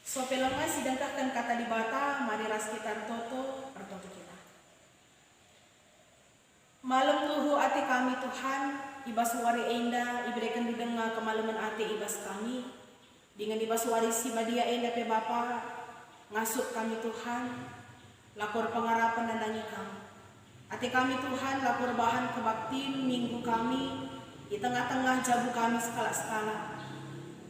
So pelama sidangkahkan kata di bata, mari ras kita toto kita. Malam tuhu ati kami Tuhan, ibas wari enda, iberikan dudenga kemalaman ati ibas kami. Dengan ibas wari si badia enda pe Bapa, ngasuk kami Tuhan, lapor pengarapan nandangi kami. Ati kami Tuhan, lapor bahan kebaktin minggu kami, di tengah-tengah jabu kami skala-skala.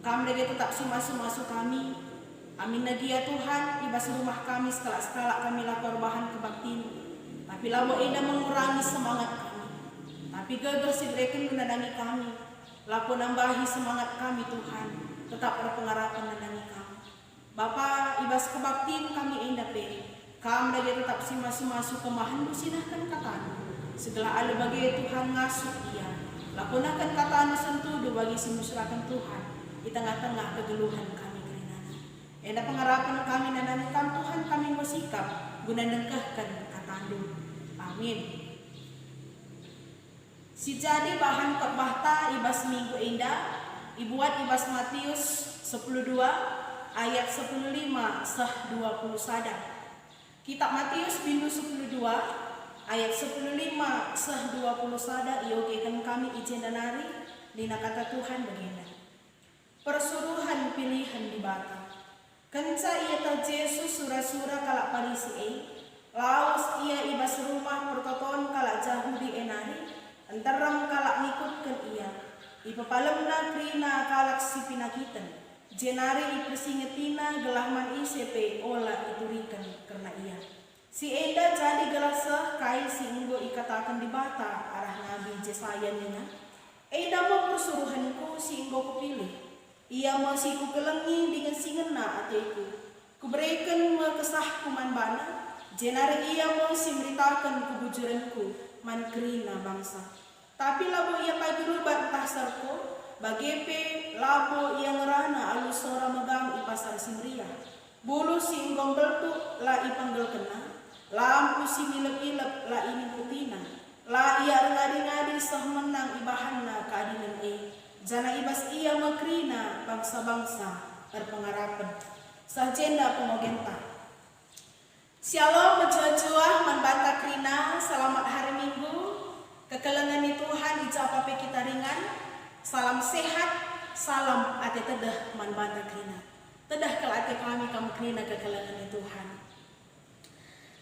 Kami lagi tetap sumasuk kami. Amin nagia Tuhan, ibas rumah kami skala-skala kami lapor bahan kebaktin. Tapi lawa enda mengurangi semangat kami. Tapi gagah si mereka menandangi kami. Lapo nambahi semangat kami Tuhan. Tetap berpengarapan menandangi kami. Bapa ibas kebaktin kami enda pe. Kami lagi tetap masuk kemahan sinahkan katanya. Segala ala bagi Tuhan ngasuh dia. Lakunakan katanya sentuh bagi simusrakan Tuhan. Di tengah-tengah kegeluhan kami. Enda pengarapan kami nandangi kami Tuhan kami bersikap. Guna dengkahkan katandu. Amin. Si jadi bahan kebahta ibas minggu enda. Ibuat ibas Matius 10:2 ayat 10:5 sah 20 sadar. Kitab Matius bindu 10:2 ayat 10:5 sah 20 sadar. Iogekan kami ijen danari dina kata Tuhan begini. Persuruhan pilihan di bata. Kenca ia ta Yesus sura-sura kalak Parisi laos ia ibas rumah pertoton kalak Yahudi enari antaram kalak ngikutkan ia ipapalemna krina kalak si pinakitan jenari ipersingetina gelahman isepe ola iturikan karena ia si enda jadi gelasa kai si inggo ikatakan di bata arah Nabi Yesaya nya enda mau persuruhanku si inggo kupilih. Ia masih kukelengi dengan singena atiku. Kuberikan kesah kuman bana. Jenari ia masih meritakan kebujuranku. Mankrina bangsa. Tapi labo ia pagirubat tasarko. Bagepe labo ia ngerana alusora megang ipasar simria. Bulu si inggong beltuk la ipanggel kena. Lampu si milep-ilep la ini putina. La ia ngadi-ngadi sah menang ibahanna keadilan Jana ibas ia makrina bangsa-bangsa berpengarapan. Sahjenda pemogenta. Shalom menjuah membantah krina. Selamat hari Minggu. Kekelengan Tuhan ijapape kita ringan. Salam sehat. Salam ate tedah membantah krina. Tedah ke ate kami kamu krina kekelengan Tuhan.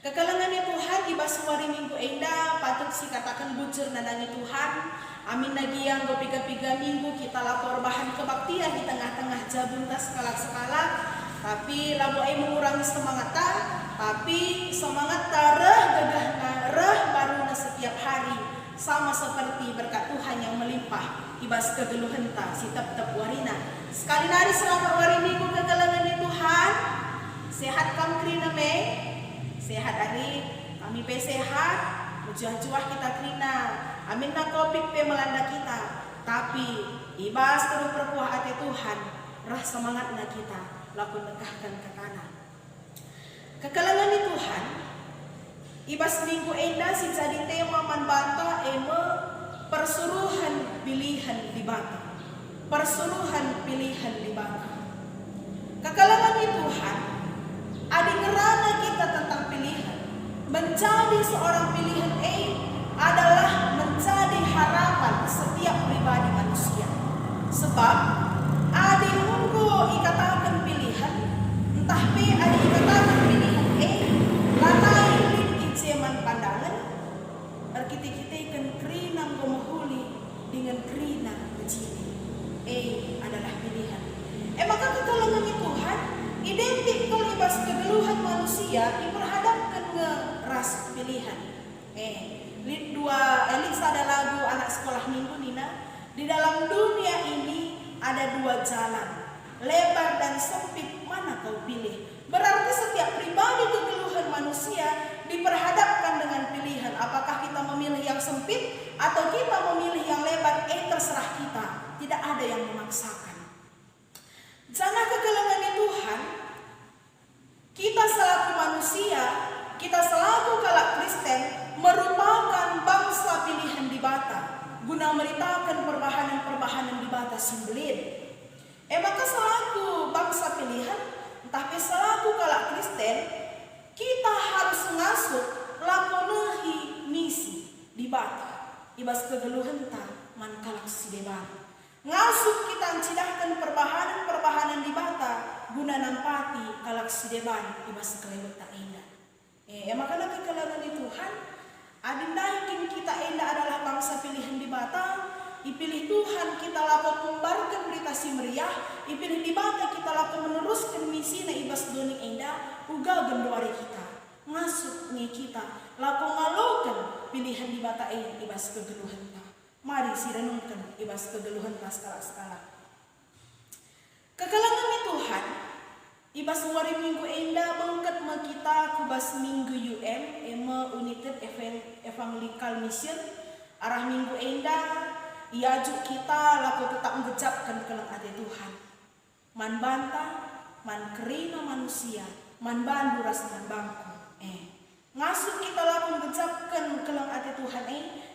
Kekelengan Tuhan ibas wari Minggu enda patut si katakan bujur nandangi Tuhan. Amin lagi yang berpiga-piga minggu kita lapor bahan kebaktian di tengah-tengah jabuntas sekala-sekala. Tapi labu mengurangi semangat tapi semangat reh baru setiap hari. Sama seperti berkat Tuhan yang melimpah. Ibas kegeluhan si tep-tep warina. Sekali nari selamat wari minggu kegelangan Tuhan. Sehat kamu krina me. Sehat hari kami pe sehat. Juah-juah kita krina. Amin na COVID pe melanda kita. Tapi ibas terus perpuah hati Tuhan. Rah semangat na kita. Laku nekahkan ke kanan. Kekalangan di Tuhan. Ibas minggu enda si jadi tema manbanta persuruhan pilihan di bata. Persuruhan pilihan di bata. Kekalangan di Tuhan. Adi ngerana kita tentang pilihan. Menjadi seorang pilihan adalah menjadi harapan setiap pribadi manusia. Sebab adi nunggu ikatakan pilihan, entah pe adi ikatakan pilihan lanai lin ijeman pandangan, berkiti-kitikan kerinang gomahuli dengan kerinang kecil. Adalah pilihan. Maka kekalangan Tuhan identik kelibas kegeluhan manusia diperhadapkan ke ras pilihan. Lihat ada lagu anak sekolah minggu Nina. Di dalam dunia ini ada dua jalan, lebar dan sempit, mana kau pilih? Berarti setiap pribadi kegeluhan manusia diperhadapkan dengan pilihan. Apakah kita memilih yang sempit atau kita memilih yang lebar? Terserah kita. Tidak ada yang memaksakan. Jangan kegelangan Tuhan. Kita selaku manusia, kita selaku kalak Kristen merupakan bangsa pilihan di bata guna meritakan perbahanan-perbahanan di bata simbolin. Maka selaku bangsa pilihan, entah ibas kegeluhan ta man kalak si deban. Ngasuk kita cidahkan perbahanan di bata guna nampati kalak si deban ibas kelewet tak indah. Makanya kekalangan di Tuhan adindahin kita indah adalah bangsa pilihan di bata. Ipilih Tuhan kita lakukan membarkan berita si meriah. Ipilih di bata kita lakukan meneruskan misi na ibas doni indah ugal gendoari kita. Masuk nih kita lakukan ngalokan pilihan di bata ibas kegeluhan ta. Mari si renungkan ibas kegeluhan ta skala-skala. Kekalangan ni Tuhan ibas wari minggu indah bangkat ma kita kubas minggu UM United Evangelical Mission arah minggu indah iaju kita laku tetap menggecapkan kelang ade Tuhan. Man bantah, man kerina manusia, man bandu ras man bangku. Ngasuk kita laku menggecapkan kelang ade Tuhan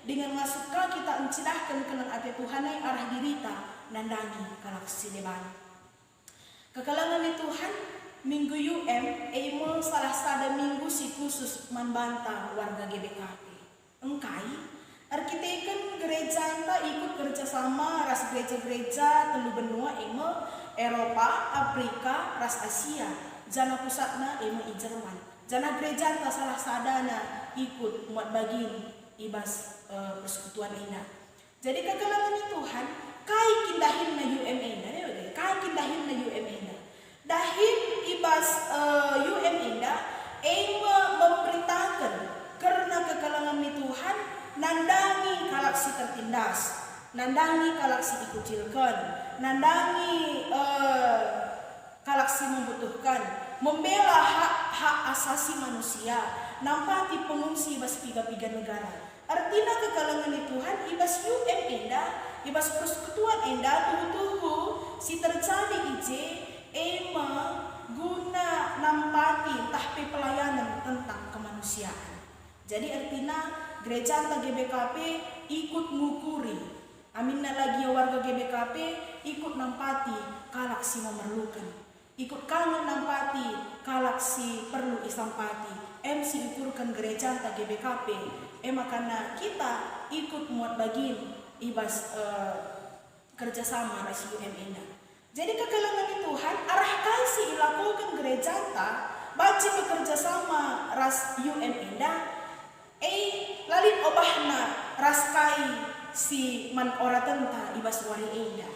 dengan ngasuka kita encidahkan kelang ade Tuhan arah dirita nandangi kalak si deban. Kekalangan ni Tuhan minggu UM salah sada minggu si khusus man bantah warga GBKP. Engkai arkiteken gereja anta ikut kerjasama ras gereja-gereja telu benua Eropa, Afrika, ras Asia. Jana pusatna i Jerman. Jana gereja anta salah sadana ikut muat bagin ibas persekutuan indah. Jadi kekalangan ni Tuhan kai kindahin na UM indah, kai kindahin na UM indah. Dahin ibas UM indah memberitakan karena kekalangan ni Tuhan nandangi kalak si tertindas, nandangi kalak si dikucilkan, nandangi kalak si membutuhkan, membela hak asasi manusia, nampati pengungsi ibas piga-piga negara. Artinya kekalangan ni Tuhan ibas UM indah, ibas persekutuan indah tuhu si terjadi ije guna nampati tahpi pelayanan tentang kemanusiaan. Jadi artinya gereja GBKP ikut ngukuri. Aminna lagi warga GBKP ikut nampati kalak si memerlukan. Ikut kangen nampati kalak si perlu isampati. MC ukurkan gereja GBKP. Makanya kita ikut muat bagin ibas kerjasama ras UM indah. Jadi kekalangan ni Tuhan arah kasih ilakukan gereja baca bekerja sama ras UM indah. Lalin obahna raskai si man ora tenta ibas wari indah.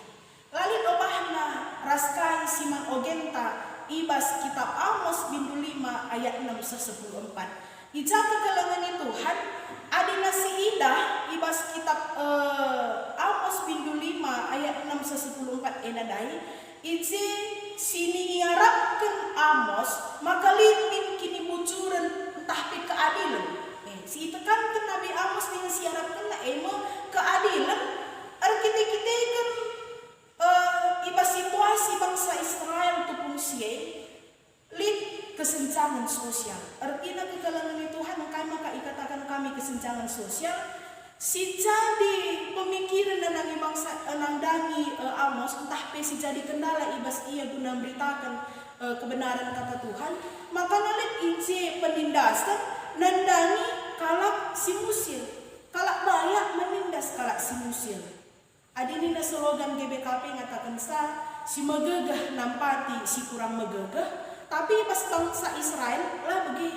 Lalin obahna raskai si man ogenta ibas kitab Amos bintu 5 ayat 6 se 10:4. Ija kekalangan ni Tuhan adina si indah ibas kitab Amos bintu 5 ayat 6 se 10:4 enadai ije sini ngiarapkan Amos maka limin kini bujuran entah pe keadilan. Si tekan ke Nabi Amos dengan siarap kena keadilan arkiteken ibas situasi bangsa Israel tu fungsi lid kesenjangan sosial. Artinya kekalangan ni Tuhan maka ikatakan kami kesenjangan sosial si jadi pemikiran nangi bangsa nandangi Amos entah pe si jadi kendala ibas ia guna beritakan kebenaran kata Tuhan maka nalit ije penindasan nandangi kalak si musil, kalak banyak menindas kalak si musil. Adini na slogan GBKP ngatakan si megegah nampati si kurang megegah, tapi pas bangsa Israel lah begi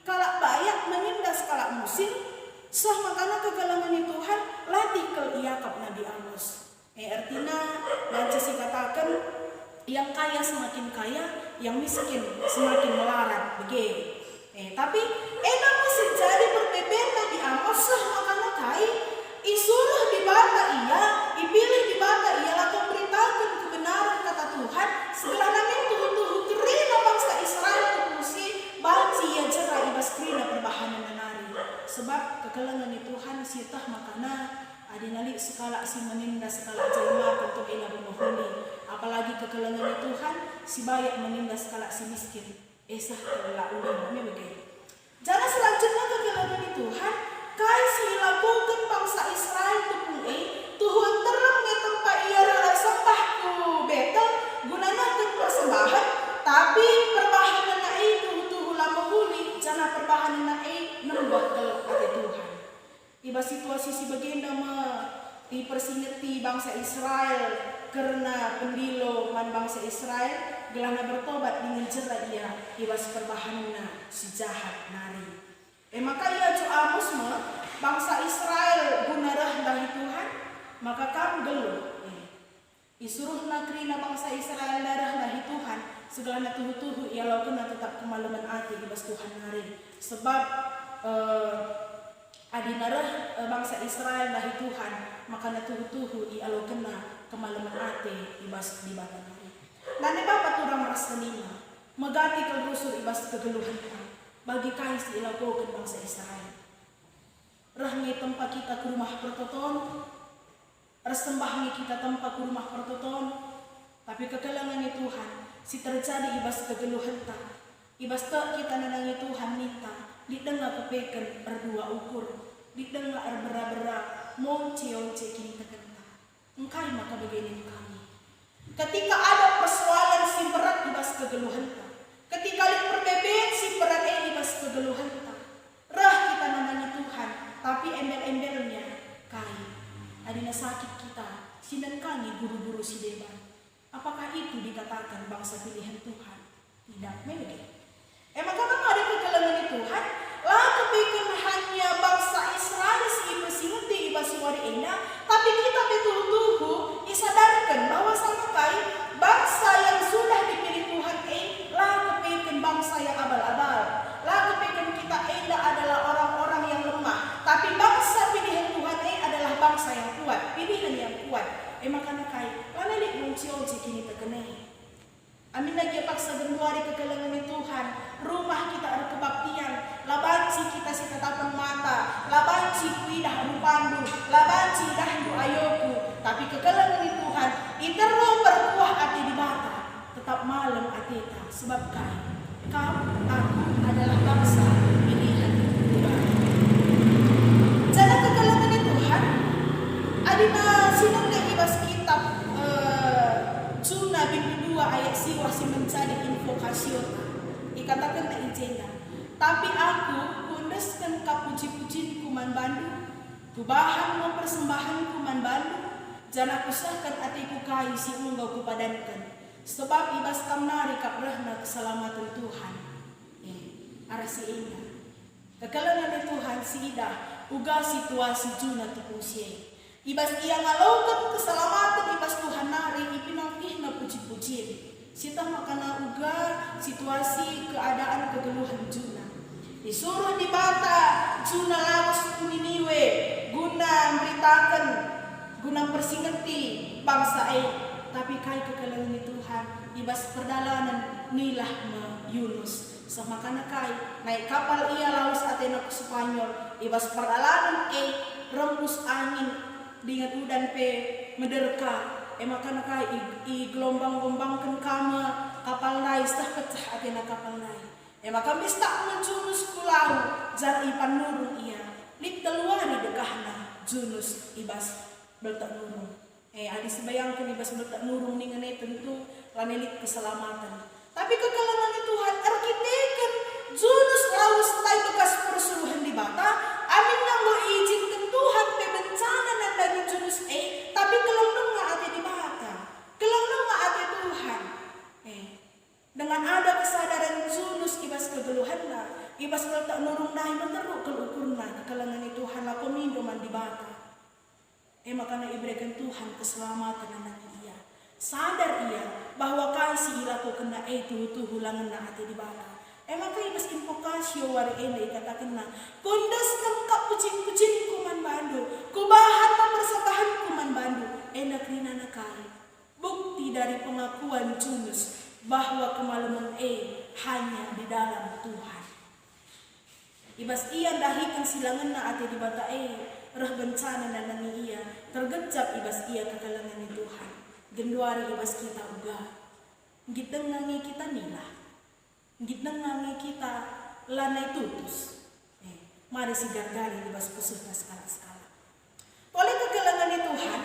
kalak banyak menindas kalak musil, makanya kekalangan ni Tuhan latih ke iakap Nabi Amos. Artinya dan si katakan yang kaya semakin kaya, yang miskin semakin melarat begi. Tapi namun sejadi berbeda Nabi Amos makanya kai isuruh di bata ia, ipilih di bata ia lakukan beritakan kebenaran kata Tuhan setelah namin tuhu kerina bangsa Israel tuhusi banci ia jera ibas kerina perbahanan nanari sebab kekalangan ni Tuhan sitah makana adinali sekala si menindas sekala jelma tentu ila memohoni apalagi kekalangan ni Tuhan si bayak menindas sekala si miskin esah telah ulang begitu. Jangan selanjutnya kekalangan ni Tuhan kai si lakukan bangsa Israel Tuhan terang di tempat ia sembah ku betel gunanya untuk persembahan tapi perbahanan na tuhu lama huli jangan perbahanan na nembak ke hati Tuhan. Ibas situasi si bagenda dipersingeti bangsa Israel karena pendilo man bangsa Israel gelana bertobat dengan jerat ia ibas perbahanna si jahat nari. Maka ia jo Amos bangsa Israel gunarah dari Tuhan maka kam gelo. Isuruh nakrina bangsa Israel darah dari Tuhan segala tuhu-tuhu ia lau kena tetap kemaluman hati ibas Tuhan nari. Sebab adinarah bangsa Israel dari Tuhan maka tuhu-tuhu ia lau kena kemaluman hati ibas di batan nari. Nane bapak turang merasa nima megati kelrusur ibas kegeluhan bagi kais ilakokan bangsa Israel. Rahmi tempat kita ke rumah pertoton, resembahnya kita tempat ke rumah pertoton, tapi kekelangan Tuhan si terjadi ibas kegeluhan ibas tak kita nenangi Tuhan minta didengar kepekan berdua ukur, didengar berbera-bera monce-once kini terkenta. Engkai maka begini kami. Ketika ada persoalan si berat ibas kegeluhan ketika perbedaan si berat ibas kegeluhan rah kita namanya Tuhan, tapi embel-embelnya kai. Adina sakit kita, sinan kami guru-guru si deban. Apakah itu dikatakan bangsa pilihan Tuhan? Tidak, memang. Maka ada kegelangan Tuhan, lah kepikan hanya bangsa Israel si bersingeti ibas suari endah, tapi kita betul-betul disadarkan bahwa sama kai bangsa yang sudah dipilih Tuhan lah kepikan bangsa yang abal-abal, lah kepikan kita adalah orang-orang yang lemah, tapi bangsa pilihan Tuhan adalah bangsa yang kuat, pilihan yang kuat. Makanya kai, lanelik munci-onci kini terkenai. Amin lagi paksa genduari kegelangan Tuhan. Rumah kita ada kebaktian, labanci kita si tatapan mata, labanci kuidah anu pandu, labanci dahdu ayoku. Tapi kegelangan Tuhan, iterlo berkuah hati di mata, tetap malam ateta. Sebab kai, kau, aku adalah bangsa pilihan Tuhan. Jangan kegelangan Tuhan, adina sinang ibas kitab Juna bin 2 ayat siwah si menjadi invokasiota. Dikatakan na ijena. Tapi aku kundaskan kapuji-pujinku man bandu, kubahan mo persembahanku man bandu, jana kusahkan atiku kai si unggau kupadankan. Sebab ibas kamnari kaprahna keselamatan Tuhan. Arasi indah. Kekalangan Tuhan si idah uga situasi juna tepungsiai. Ibas ia ngalaukan keselamatan ibas Tuhan nari ipinang-pihna puji-puji. Sita makana uga situasi keadaan kegeluhan juna. Disuruh dibata juna lawas kuniniwe guna memberitakan guna persingeti bangsa tapi kai kekelangan Tuhan ibas perdalanan nilah Yunus. Semakana kai naik kapal ia lawas Athena ke Spanyol ibas perdalanan rembus angin dengan udan mederka makana kai i gelombang-gelombangkan kama kapal nai stah pecah Athena kapal nai maka mista menjunus kulau jar ipan nurung ia lik teluari dekahna junus ibas beltak nurung adi sebayangkan ibas beltak nurung ninganai tentu lanelik keselamatan tapi kekalangan Tuhan arkiteken junus laus tai bekas persuruhan di bata amin nganggo izinkan Tuhan pe bencana nan dari junus tapi kelendung nga ate di bata kelendung nga ate Tuhan dengan ada kesadaran junus ibas kegeluhan na ibas beltak nurung nahi meneruk kelukurna kekalangan Tuhan la komindo man di bata makana iberikan Tuhan keselamatan anak ia sadar ia bahwa kasih ilaku kena tuhu langan na ate di bata maka ibas invokasio wari ene katakan na kundaskan kap pucing-pucing kuman bandu kubahan mempersembahan kuman bandu nakrina na kali bukti dari pengakuan Junus bahwa kemaluman hanya di dalam Tuhan. Ibas ia dahikan silangan na ate di bata rah bencana na nani ia tergejap ibas ia kekalangan Tuhan genduari ibas kita uga gidengangi kita nilah gidengangi kita lanai tutus mari si gargali ibas pusuh na skala-skala oleh kekalangan Tuhan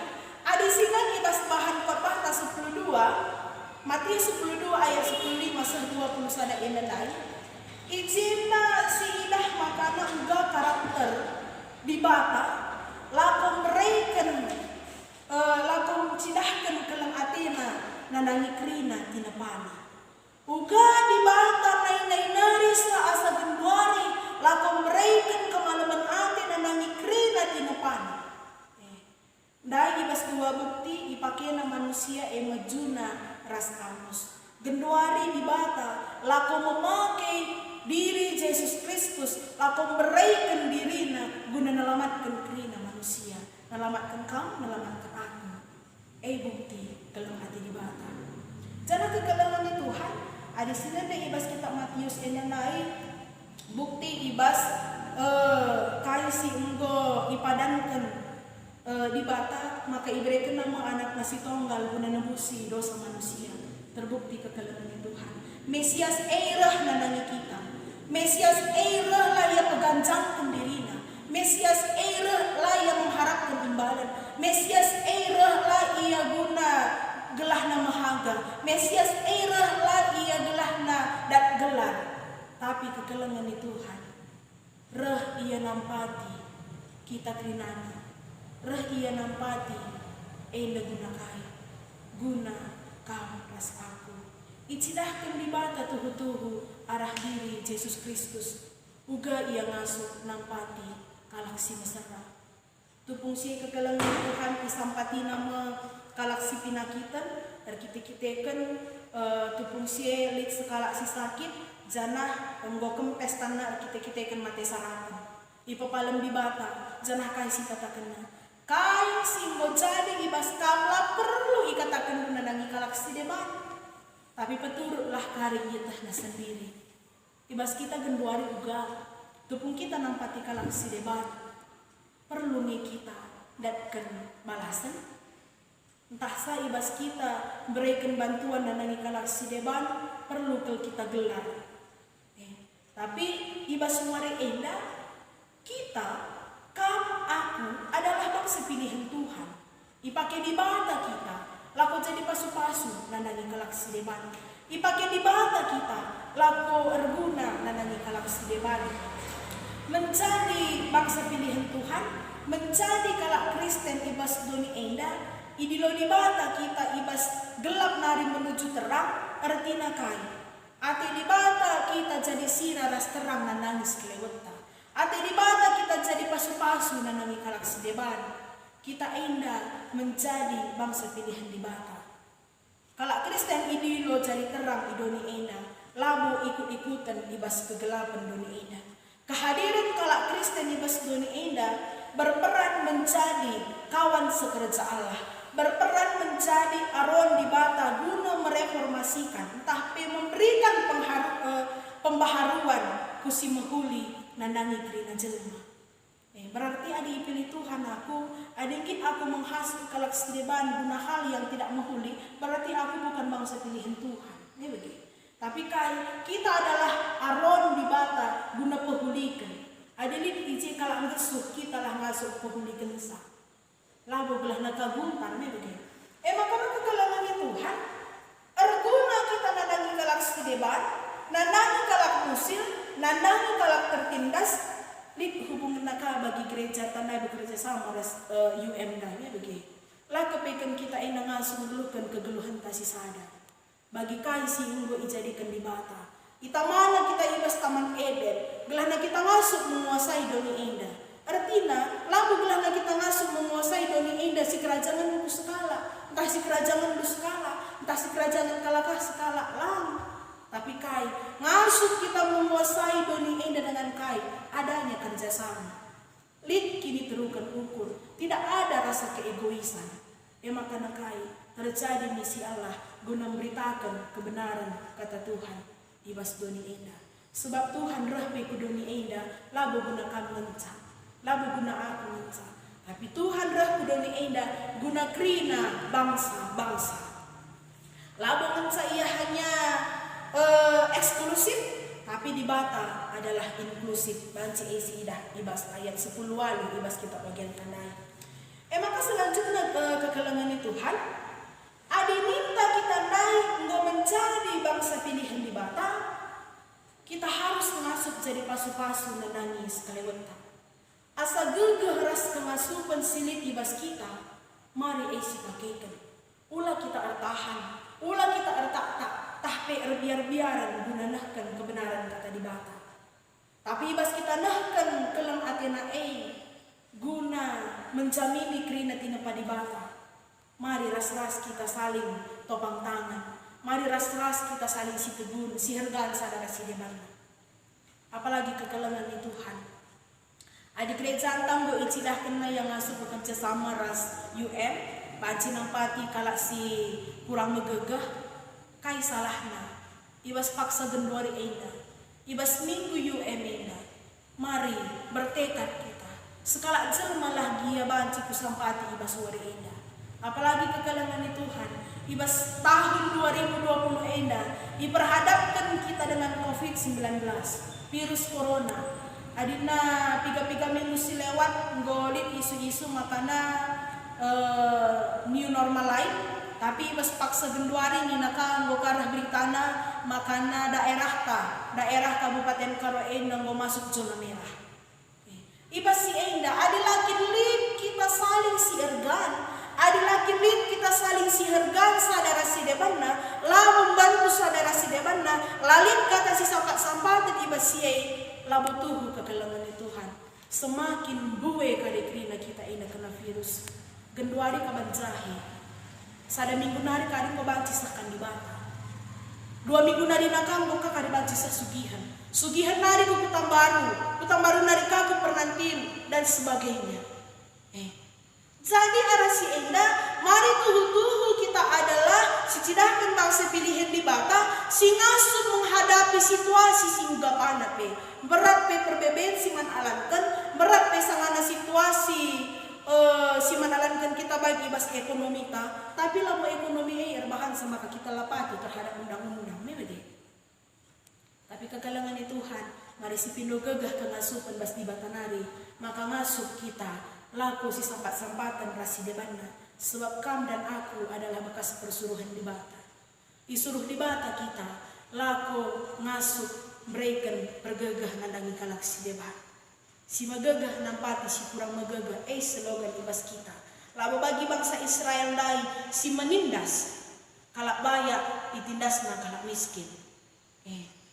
adi singan ibas bahan khotbah 12 Matius 12 ayat 15 20 sada enelai ijina si idah makana uga karakter di bata lakom mereken lakom cidahkan kelang Athena nanangi krina tina pana. Uga di bata nai naris na asa genduari lakom mereken kemalaman Athena nanangi krina tina pana. Dai ibas dua bukti ipakena manusia majuna ras kamus. Genduari di bata lakom memakai diri Yesus Kristus, lakom beraikan dirina guna nelamatkan krina manusia, nelamatkan kamu, nelamatkan aku. Bukti kelang hati di bata. Jangan kekelangan Tuhan. Ada sini deh ibas kita Matius enanai bukti ibas kaisi enggo ipadankan di bata maka iberikan nama anak nasi tonggal guna nebusi dosa manusia. Terbukti kekelangan Tuhan. Mesias erah nanangi kita. Mesias erah lah yang peganjangkan dirina. Mesias erah lah yang mengharapkan imbalan. Mesias erah lah ia guna gelahna mahaga. Mesias erah lah ia gelahna dat gelar. Tapi kekelangan Tuhan. Reh ia nampati kita trinani. Reh ia nampati guna kaya. Guna kamu ras aku. Icidahkan di bata tuhu-tuhu arah diri Yesus Kristus. Uga ia ngasuh nampati kalaksi mesara. Tupungsi kekelangan Tuhan isampati nama kalaksi pinakitan. Dan kita-kitakan tupungsi lik sekalaksi sakit. Janah enggokem pestana kita-kitakan mati sarapan. Ipapalem di bata. Janah kasih katakan. Kain simbo jadi ibas kamla perlu ikatakan menandangi kalaksi debat. Tapi peturutlah kari kita sendiri. Ibas kita genduari juga. Tupung kita nampati kalaksi debat. Perlu nih kita datkan balasan. Entah sa ibas kita berikan bantuan menandangi kalaksi debat. Perlu ke kita gelar. Tapi ibas suara endah kita aku adalah bangsa pilihan Tuhan. Ipakai di bata kita, laku jadi pasu-pasu nandangi kalaksi deban. Ipakai di bata kita, laku erguna nandangi kalaksi deban. Menjadi bangsa pilihan Tuhan, menjadi kalak Kristen ibas doni endah, idilo di bata kita ibas gelap nari menuju terang, artina kai. Ati di bata kita jadi sira ras terang nangis keleweta. Ati di bata kita jadi pasu-pasu nanangi kalaksi deban. Kita endah menjadi bangsa pilihan di bata. Kalak Kristen idilo jadi terang idoni endah. Labu ikut-ikutan ibas kegelapan doni endah. Kehadiran kalak Kristen ibas doni endah berperan menjadi kawan sekerja Allah. Berperan menjadi aron di bata guna mereformasikan. Tapi memberikan pembaharuan kusi mehuli nandangi krina jelma. Berarti ada pilih Tuhan aku, adingkit aku menghasil kalaksi deban guna hal yang tidak menghuli, berarti aku bukan bangsa pilihan Tuhan. Ini begitu. Tapi kita adalah aron di bata guna pehulikan. Adilin iji kalau ngesuk kita lah ngasuh pehulikan sah. Lalu belah nakaguntar ini begitu. Makanya kekalangan Tuhan, erguna kita nandangi kalaksi deban, nandangi kalak musil, nandangi kalak tertindas. Lik hubungan naka bagi gereja tandai bekerja sama UM dahnya begini. Lah kepekan kita ina ngasuh melukan kegeluhan tasi sadar. Bagi kaisi unggo ijadikan di bata. Ita mana kita ibas taman Eden. Gelana kita ngasuh menguasai doni indah. Artinya, lalu gelana kita ngasuh menguasai doni indah si kerajaan lu skala. Entah si kerajaan lu skala, entah si kerajaan kalakah skala lang. Tapi ngasuh kita menguasai doni indah dengan adanya kerjasama. Lid kini terukan ukur, tidak ada rasa keegoisan. Makanya terjadi misi Allah guna memberitakan kebenaran kata Tuhan ibas doni indah. Sebab Tuhan rahmi ku doni indah, labu guna kamu ngencah, labu guna aku ngencah. Tapi Tuhan rahmi doni indah guna krina bangsa-bangsa. Labu ngencah ia hanya eksklusif, tapi di bata adalah inklusif. Banci isidah ibas ayat 10 wali ibas kita bagian kanai. Maka selanjutnya kekelangan Tuhan, adi minta kita naik nggak menjadi bangsa pilihan di bata, kita harus ngasuh jadi pasu-pasu nanangis kaleweta. Asa gegeh ras kemasupan silit ibas kita, mari isi pakaikan. Ulah kita ertahan, ulah kita ertak-tak, tahpe erbiar-biaran guna nahkan kebenaran kata di bata. Tapi ibas kita nahkan kelam atena guna menjamini krina tina padibata. Mari ras-ras kita saling topang tangan. Mari ras-ras kita saling si tegun, si hargaan sadara si debarna. Apalagi kekelengan ni Tuhan. Adik gereja tanggo icilah na yang masuk bekerja sama ras UM, panci nampati kalak si kurang megegah, kai salahna. Ibas paksa gendori enda, ibas minggu UM enda. Mari bertekad kita. Sekala malah gia banci kusampati ibas wari enda. Apalagi kekelengan ni Tuhan. Ibas tahun 2020 enda diperhadapkan kita dengan COVID-19, virus corona. Adina piga-piga minggu si lewat ngolit isu-isu makana new normal lain. Tapi ibas paksa genduari ni naka nggokarah beritana makana daerah Kabupaten Karoenda ngo masuk zona merah. Ibas si enda adilakin lip kita saling si ergan. Adalah kibit kita saling si hargaan sadara si debanna, lah membantu sadara si debanna, lalit kata si sampat tiba siai, lah butuh kekelengan Tuhan. Semakin buwe kali krina kita ina kena virus. Genduari kabanjahi. Sada minggu nari kari kebanci sakan di bata. 2 minggu nari nakang buka kari banci sugihan. Sugihan nari ku putang baru nari kaku pernantin dan sebagainya. Jadi arasi enda, mari tuhu-tuhu kita adalah secidahkan bangsa pilihan di bata, singasut menghadapi situasi singga panape. Berat pe perbeben siman alankan, berat pe sangana situasi siman alankan kita bagi bas ekonomi ta, tapi lama ekonomi bahan sama kita lapati terhadap undang-undang, memede. Tapi kegalangan Tuhan, mari si pindo gegah kengasupan bas di bata nari, maka ngasup kita. Laku si sampat-sampatan rasi debanna, sebab kam dan aku adalah bekas persuruhan di bata. Disuruh di bata kita, laku ngasup berikan pergegah nandangi kalak si debat. Si megegah nampati si kurang megegah, slogan ibas kita. Lalu bagi bangsa Israel dai, si menindas, kalak bayak ditindasna kalak miskin.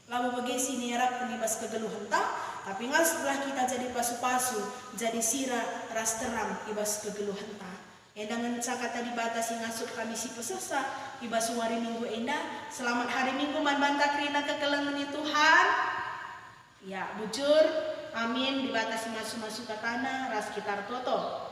Lalu bagi si niarap penibas kegeluhan tak. Tapi ngasuplah kita jadi pasu-pasu, jadi sirah ras terang ibas kegeluhan ta. Endangan cakata dibatasi ngasup kami si pesasa, ibas hari minggu enda, selamat hari minggu man bantah krina kekelengan Tuhan. Ya, bujur, amin, dibatasi masuk-masuk ke tanah, ras kitar toto.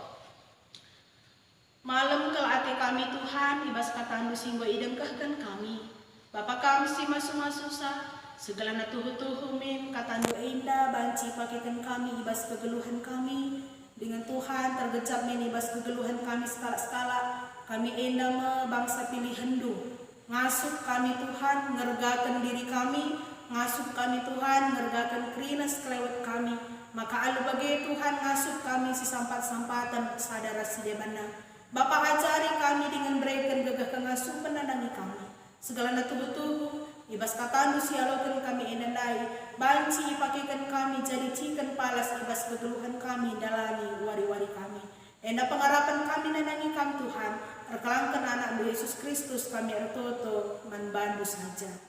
Malam kel ate kami Tuhan, ibas kata andu singgo idengkahkan kami. Bapak kami si masuk-masuk sah. Segala natuhu-tuhu min kata indah banci pakaikan kami ibas kegeluhan kami dengan Tuhan tergecap min ibas kegeluhan kami skala-skala kami indah me bangsa pilihan du ngasup kami Tuhan ngergakan diri kami ngasup kami Tuhan ngergakan krinas kelewat kami maka alu bagi Tuhan ngasup kami si sampat-sampatan sadara si demana Bapak ajari kami dengan berikan gegah kengasupan nandangi kami segala natuhu-tuhu ibas katanu sialokan kami enandai, banci pakaikan kami jadi cikan palas ibas kegeluhan kami dalani wari-wari kami. Enda pengharapan kami nandangi kami Tuhan, terkelangkan anak Yesus Kristus kami ertoto manbandu saja.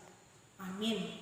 Amin.